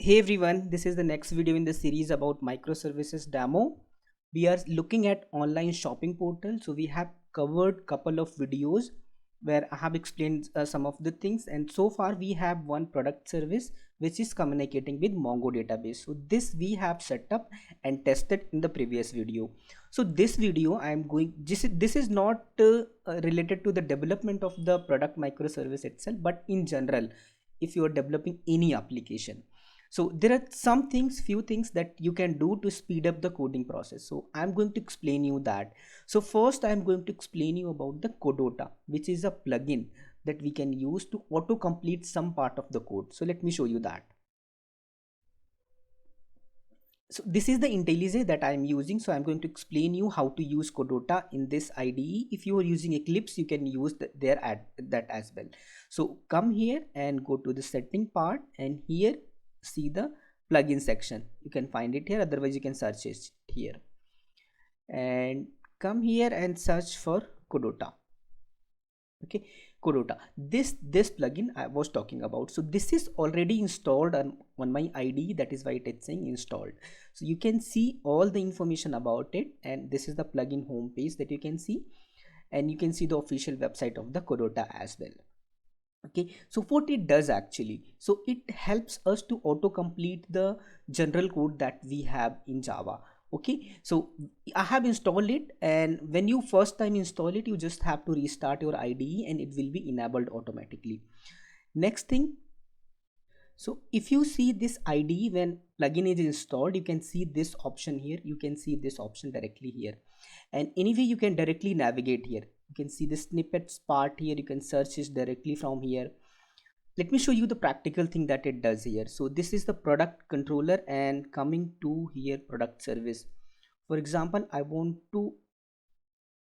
Hey everyone, this is the next video in the series about microservices demo. We are looking at online shopping portal. So we have covered couple of videos where I have explained some of the things, and so far we have one product service which is communicating with Mongo database. So this we have set up and tested in the previous video. So this video I am going, this is not related to the development of the product microservice itself, but in general if you are developing any application. So there are few things that you can do to speed up the coding process. So I'm going to explain you that. So first I'm going to explain you about the CODOTA, which is a plugin that we can use to auto complete some part of the code. So let me show you that. So this is the IntelliJ that I'm using. So I'm going to explain you how to use CODOTA in this IDE. If you are using Eclipse, you can use that as well. So come here and go to the setting part, and here see the plugin section. You can find it here, otherwise you can search it here, and come here and search for CODOTA. Okay, CODOTA, this plugin I was talking about. So this is already installed on my IDE, that is why it is saying installed. So you can see all the information about it, and this is the plugin home page that you can see, and you can see the official website of the CODOTA as well. Okay, so what it does actually, so it helps us to auto complete the general code that we have in Java. Okay, so I have installed it, and when you first time install it, you just have to restart your IDE and it will be enabled automatically. Next thing, so if you see this IDE, when plugin is installed, you can see this option here, you can see this option directly here, and anyway you can directly navigate here. You can see the snippets part here, you can search it directly from here. Let me show you the practical thing that it does here. So this is the product controller, and coming to here product service. For example, I want to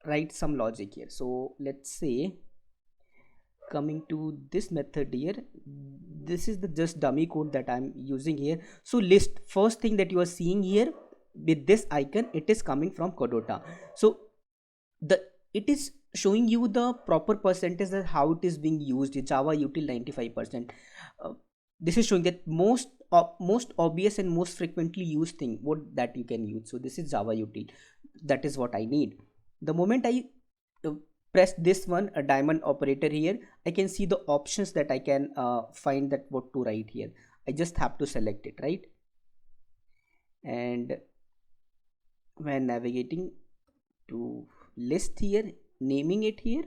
write some logic here. So let's say coming to this method here, this is the just dummy code that I'm using here. So list, first thing that you are seeing here with this icon, it is coming from CODOTA. So it is showing you the proper percentage that how it is being used in Java util 95%. This is showing that most obvious and most frequently used thing what that you can use. So this is Java util, that is what I need. The moment I press this one, a diamond operator here, I can see the options that I can find that what to write here. I just have to select it, right? And when navigating to list here, naming it here,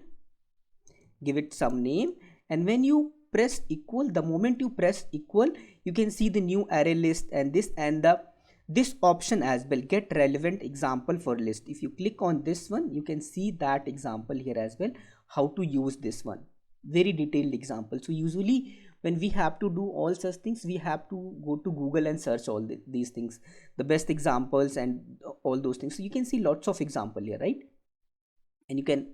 give it some name, and when you press equal, the moment you press equal, you can see the new array list and this option as well, get relevant example for list. If you click on this one, you can see that example here as well, how to use this one, very detailed example. So usually when we have to do all such things, we have to go to Google and search all these things, the best examples and all those things. So you can see lots of example here, right? And you can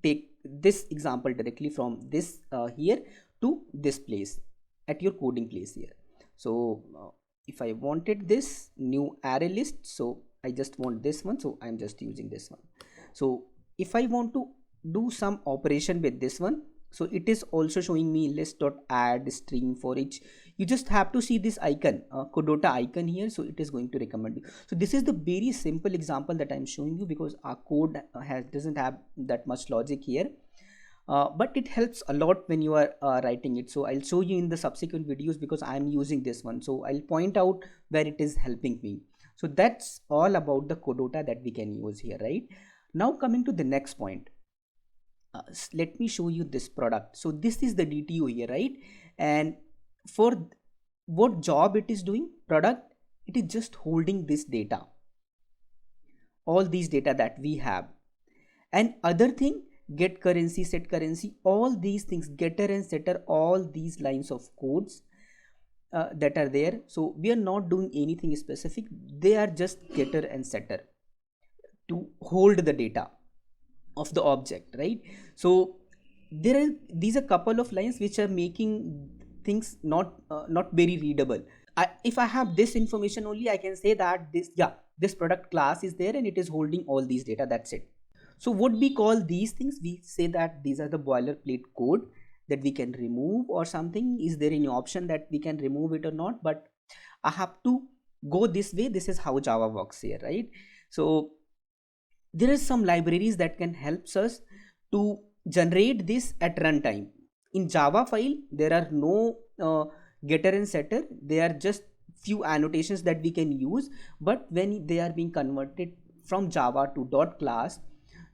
take this example directly from this here to this place at your coding place here. So if I wanted this new array list, so I just want this one, so I'm just using this one. So if I want to do some operation with this one, so it is also showing me list.add string for each. You just have to see this icon, CODOTA icon here, so it is going to recommend you. So this is the very simple example that I'm showing you, because our code doesn't have that much logic here, but it helps a lot when you are writing it. So I'll show you in the subsequent videos, because I'm using this one, so I'll point out where it is helping me. So that's all about the CODOTA that we can use here, right? Now coming to the next point, let me show you this product. So this is the DTO here, right? And for what job it is doing, product, it is just holding this data, all these data that we have, and other thing, get currency, set currency, all these things, getter and setter, all these lines of codes that are there. So we are not doing anything specific, they are just getter and setter to hold the data of the object, right? So these are couple of lines which are making things not very readable. If I have this information only, I can say that this product class is there and it is holding all these data, that's it. So what we call these things, we say that these are the boilerplate code that we can remove or something. Is there any option that we can remove it or not? But I have to go this way. This is how Java works here, right? So there are some libraries that can help us to generate this at runtime. In Java file, there are no getter and setter. They are just few annotations that we can use. But when they are being converted from Java to .class,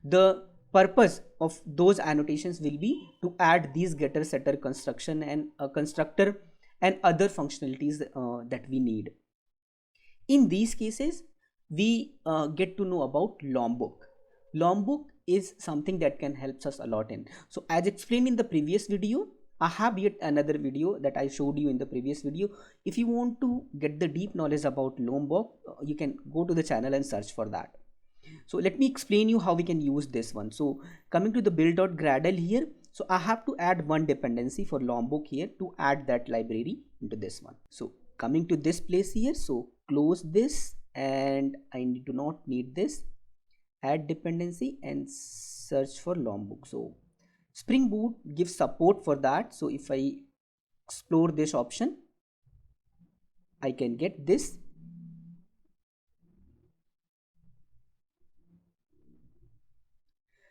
the purpose of those annotations will be to add these getter setter construction and constructor and other functionalities that we need. In these cases, we get to know about Lombok. Lombok is something that can help us a lot in. So as explained in the previous video, I have yet another video that I showed you in the previous video. If you want to get the deep knowledge about Lombok, you can go to the channel and search for that. So let me explain you how we can use this one. So coming to the build.gradle here, so I have to add one dependency for Lombok here to add that library into this one. So coming to this place here, so close this, and I do not need this, add dependency and search for Lombok. So Spring Boot gives support for that. So if I explore this option, I can get this.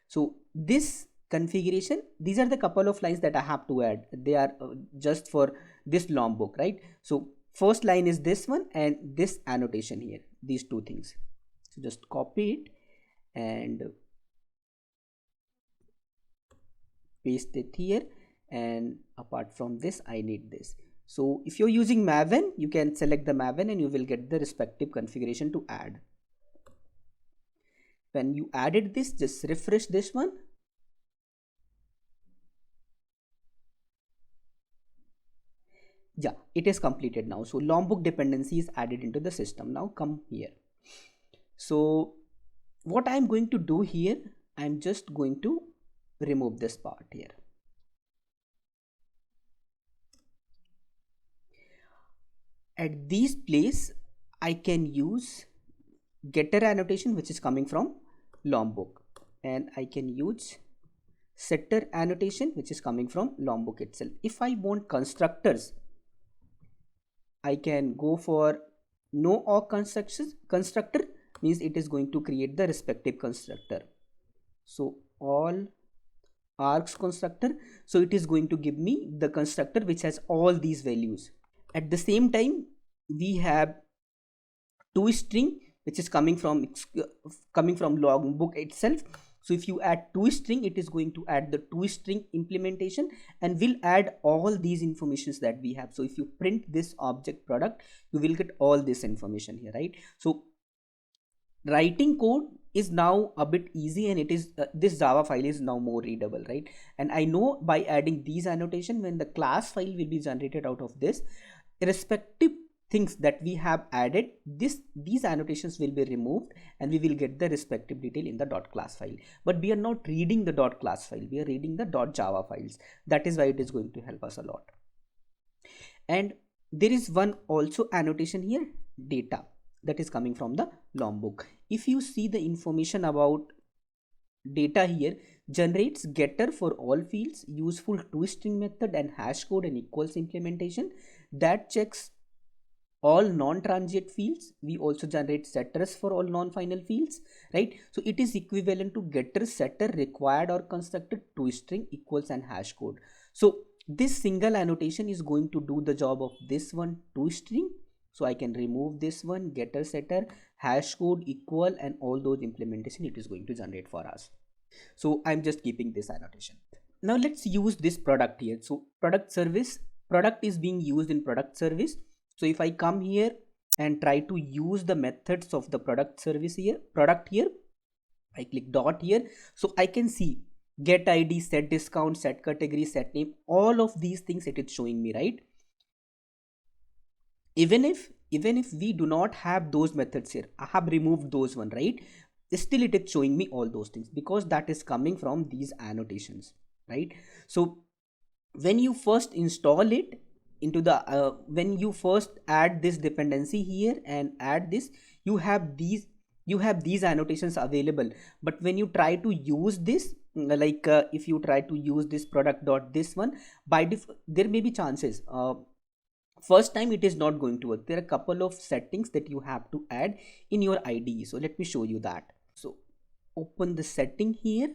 So this configuration, these are the couple of lines that I have to add. They are just for this Lombok, right? So first line is this one and this annotation here, these two things. So just copy it and paste it here, and apart from this I need this. So if you're using Maven, you can select the Maven and you will get the respective configuration to add. When you added this, just refresh this one. Yeah, it is completed now. So Lombok dependency is added into the system. Now come here. So what I'm going to do here, I'm just going to remove this part here. At this place, I can use getter annotation, which is coming from Lombok, and I can use setter annotation, which is coming from Lombok itself. If I want constructors, I can go for no awk constructor, means it is going to create the respective constructor. So all args constructor, so it is going to give me the constructor which has all these values. At the same time, we have toString, which is coming from Lombok itself. So if you add toString, it is going to add the toString implementation and will add all these informations that we have. So if you print this object product, you will get all this information here, right? So writing code is now a bit easy, and it is this Java file is now more readable, right? And I know by adding these annotation, when the class file will be generated out of this, irrespective things that we have added, these annotations will be removed and we will get the respective detail in the .class file. But we are not reading the .class file, we are reading the .java files. That is why it is going to help us a lot. And there is one also annotation here, data, that is coming from the Lombok. If you see the information about data here, generates getter for all fields, useful toString method and hash code and equals implementation that checks all non-transient fields. We also generate setters for all non-final fields, right? So it is equivalent to getter, setter, required or constructed, toString, equals and hash code. So this single annotation is going to do the job of this one, toString. So I can remove this one, getter, setter, hash code, equal, and all those implementation it is going to generate for us. So I'm just keeping this annotation. Now let's use this product here. So product service, product is being used in product service. So if I come here and try to use the methods of the product service here, product here, I click dot here. So I can see get ID, set discount, set category, set name, all of these things it is showing me, right? Even if we do not have those methods here, I have removed those one, right? Still it is showing me all those things because that is coming from these annotations, right? So when you first install it into the when you first add this dependency here and add this, you have these annotations available. But when you try to use this, like if you try to use this product dot this one, by default there may be chances First time it is not going to work. There are a couple of settings that you have to add in your IDE. So let me show you that. So open the setting here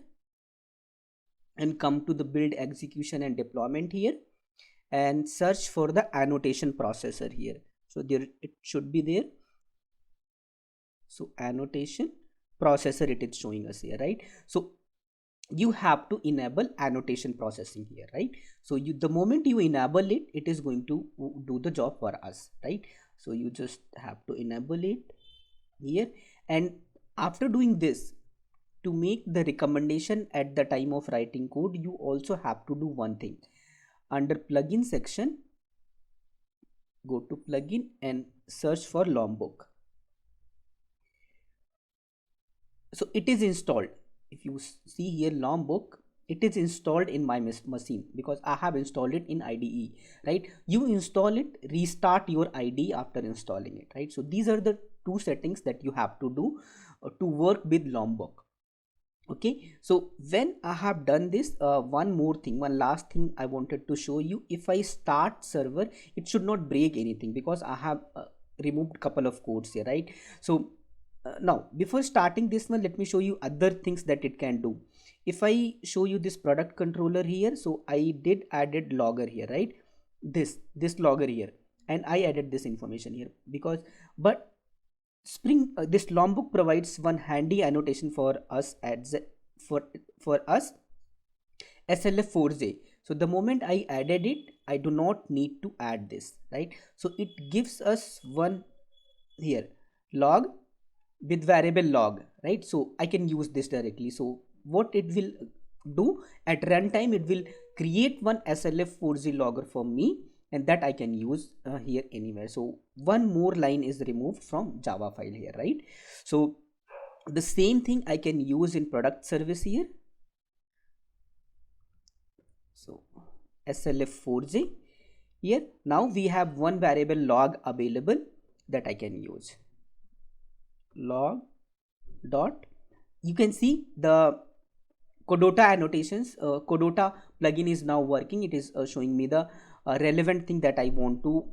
and come to the build, execution and deployment here, and search for the annotation processor here. So there it should be there. So annotation processor, it is showing us here, right? So you have to enable annotation processing here, right? So the moment you enable it, it is going to do the job for us, right? So you just have to enable it here, and after doing this, to make the recommendation at the time of writing code, you also have to do one thing. Under plugin section, go to plugin and search for Lombok. So it is installed. If you see here Lombok, it is installed in my machine because I have installed it in IDE, right? You install it, restart your IDE after installing it, right? So these are the two settings that you have to do to work with Lombok. Okay, so when I have done this, one last thing I wanted to show you. If I start server, it should not break anything because I have removed couple of codes here, right? So now before starting this one, let me show you other things that it can do. If I show you this product controller here, so I did added logger here, right? This logger here, and I added this information here because this Lombok provides one handy annotation for us for us SLF4J. So the moment I added it, I do not need to add this, right? So it gives us one here log with variable log, right? So I can use this directly. So what it will do at runtime, it will create one SLF4J logger for me, and that I can use here anywhere. So one more line is removed from Java file here, right? So the same thing I can use in product service here. So SLF4J here. Now we have one variable log available that I can use. Log dot, you can see the CODOTA annotations. CODOTA plugin is now working. It is showing me the relevant thing that I want to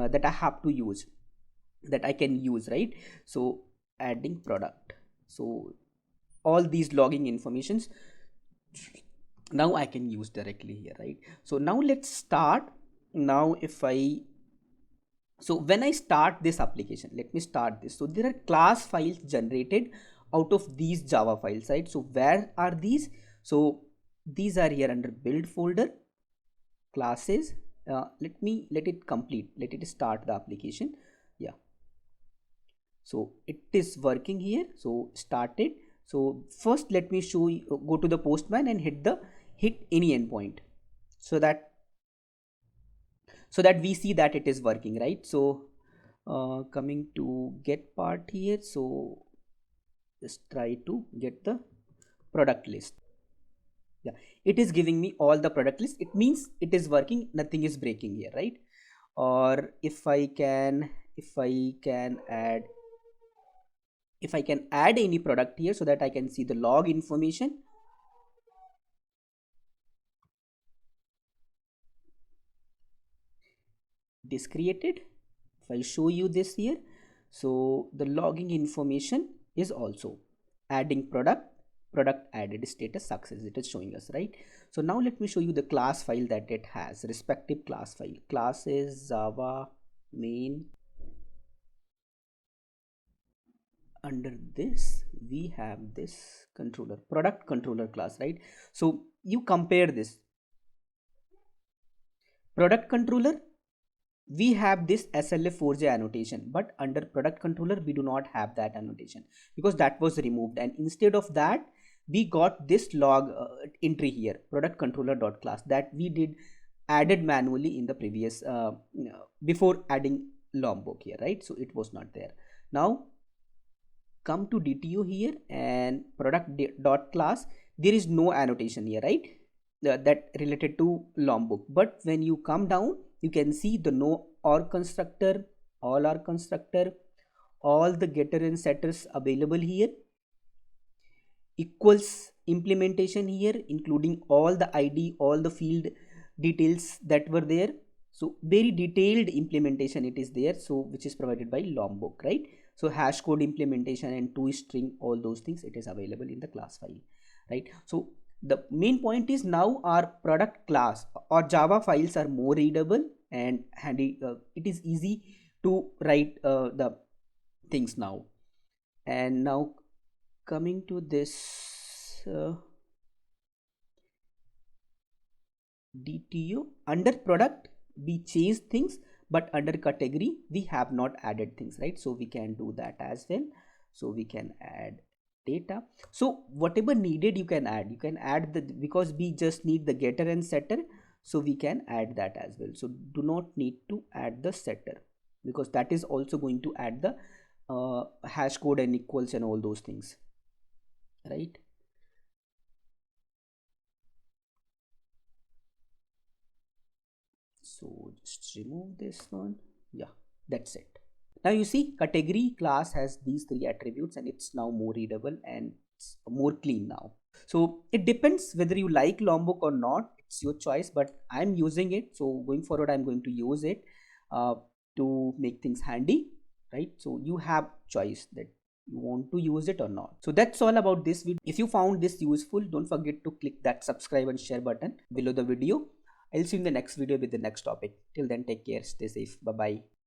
that I have to use, that I can use, right? So adding product, so all these logging informations now I can use directly here, right? So now let's start. Now if I, so when I start this application, let me start this. So there are class files generated out of these Java files, right? So where are these? So these are here under build folder, classes. Let it start the application. Yeah, so it is working here. So started. So first let me show you, go to the postman and hit any endpoint, so that we see that it is working, right? So coming to get part here, so just try to get the product list. Yeah, it is giving me all the product list. It means it is working, nothing is breaking here, right? Or if I can add any product here, so that I can see the log information. This created. If I show you this here, so the logging information is also adding product added, status success, it is showing us, right? So now let me show you the class file that it has, respective class file. Class is Java main. Under this we have this controller, product controller class, right? So you compare this product controller, we have this SLF4J annotation, but under product controller we do not have that annotation because that was removed, and instead of that we got this log entry here, product controller dot class, that we did added manually in the previous before adding Lombok here, right? So it was not there. Now come to DTO here and product dot class, there is no annotation here, right? That related to Lombok. But when you come down, you can see the no or constructor, all are constructor, all the getter and setters available here, equals implementation here, including all the ID, all the field details that were there. So very detailed implementation it is there, so which is provided by Lombok, right? So hash code implementation and toString, all those things, it is available in the class file, right? So the main point is now our product class or Java files are more readable and handy. It is easy to write the things now. And now coming to this DTO, under product we change things, but under category we have not added things, right? So we can do that as well. So we can add data. So whatever needed you can add the, because we just need the getter and setter, so we can add that as well. So do not need to add the setter, because that is also going to add the hash code and equals and all those things, right? So just remove this one. Yeah, that's it. Now you see category class has these three attributes and it's now more readable and it's more clean now. So it depends whether you like Lombok or not, it's your choice, but I'm using it. So going forward, I'm going to use it uh, to make things handy, right? So you have choice that you want to use it or not. So that's all about this video. If you found this useful, don't forget to click that subscribe and share button below the video. I'll see you in the next video with the next topic. Till then, take care, stay safe, bye bye.